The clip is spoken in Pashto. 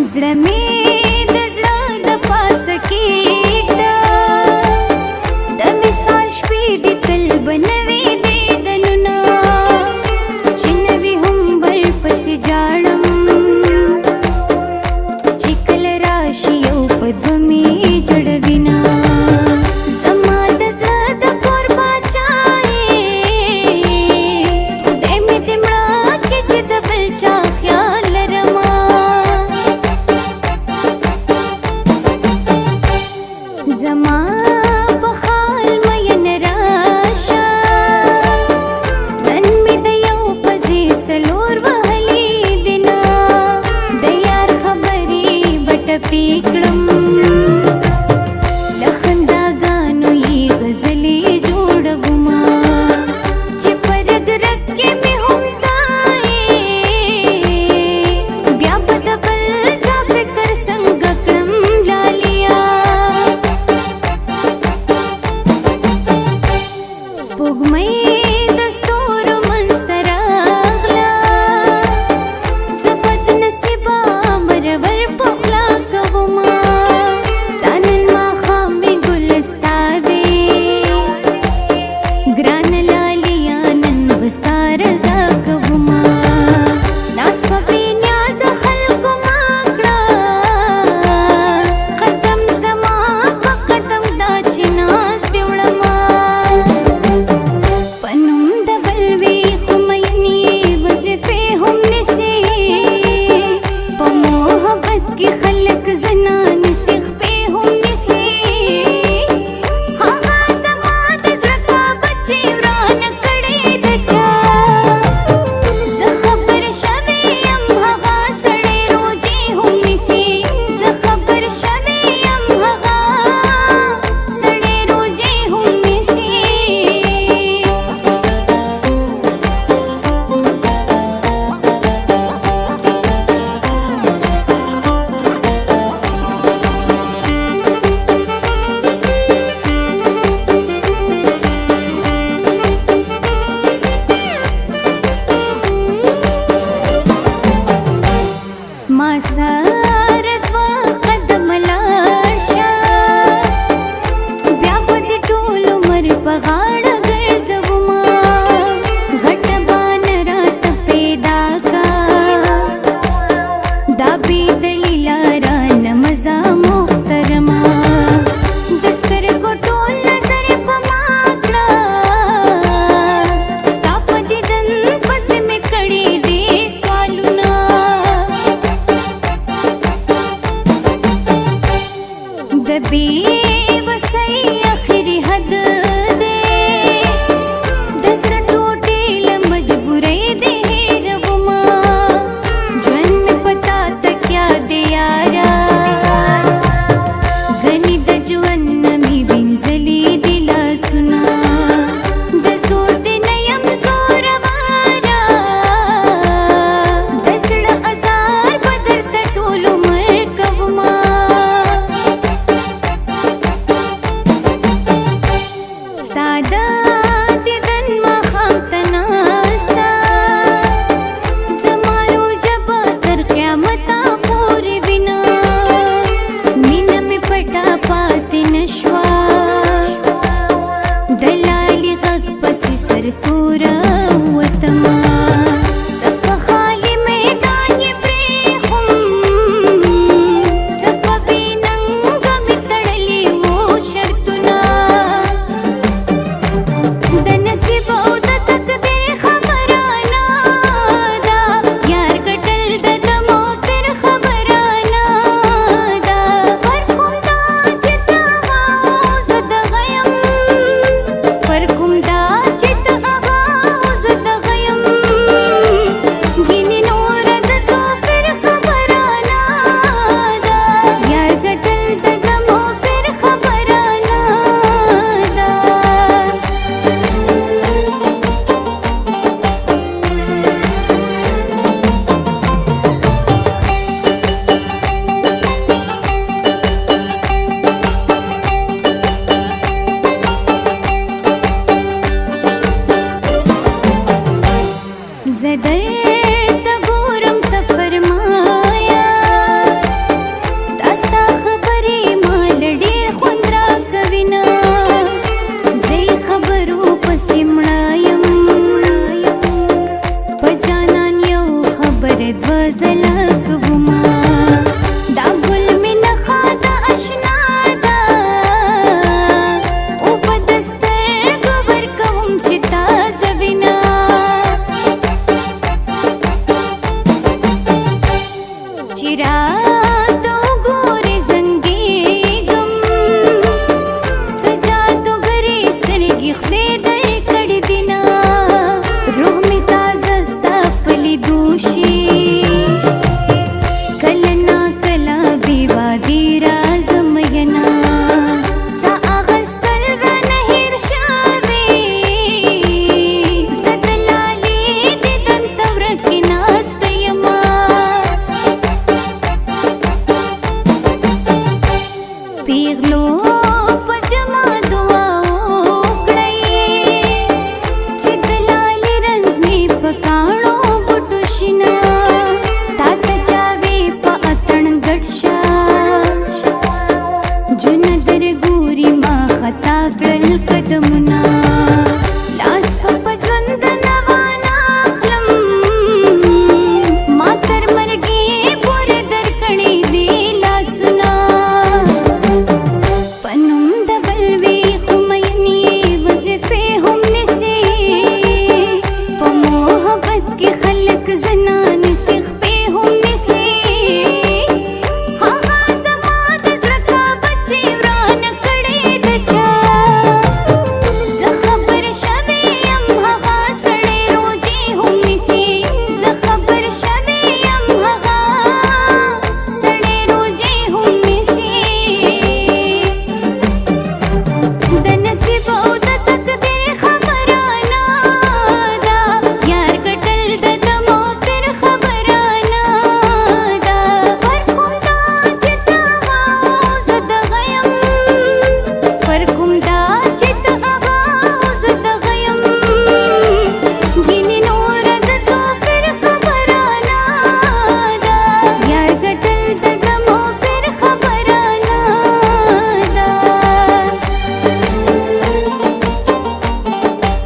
زړه مې د زړه د پاسه کېږده د مثال شپې دي تل به نوې دیدنونه چې نوي هم ورپسې جاړم چې کله راشي یو په دوه مې جړوینه زما د زړه د کور باچا یې خدای مې دې مړه کړي چې د بل چا خیال لرمه زما په خال مین راشه نن مې د یو پزې سلور وهلي دینه د یار خبرې به ټپې کړم له خنداګانو یې غزلې جوړومه چې په رګ رګ کې مې هم تا یې بیا به د بل چا فکر څنګه کړم لالیا سپوږمۍ د ستورو منځ ته راغله زه بد نصیبه مرور په غلا کومه دا نن ماښام مې ګل ستا دی ګرانه لالیا نن به ستا رضا کومه ناز په بې نیازه خلکو ما کړه قدم زما په قدم دا چې ناز دې وړمه په نوم د بل وي خو مین یې وظیفې هم نیسي په محبت کې خلک زنانې سیخپې هم نیسي هغه زما د زړه کعبه چې ورانه کړې ده چا زه خبر شوې یم هغه سړی روجې هم نیسي زه خبر شوې یم هغه سړی روجې هم نیسي ما سره دوه قدم لاړ شه بیا به دې ټول عمر په غاړه ګرځومه غټه بانه راته پیدا کا دا بې دلیله رانه مزه محترمه د سترګو ټول نظر یې په ما کړه ستا په دیدن پسې مې کړي دي سوالونه د بې وسۍ اخري حد دی د زړه ټوټې له مجبورۍ دې هېرومه ژوند مې په تا تکیه دی یاره ګنې د ژوند نه مې وینځلي دي لاسونه د زور دې نه یم زوروره د زړه ازار به درته ټول عمر کومه चिराग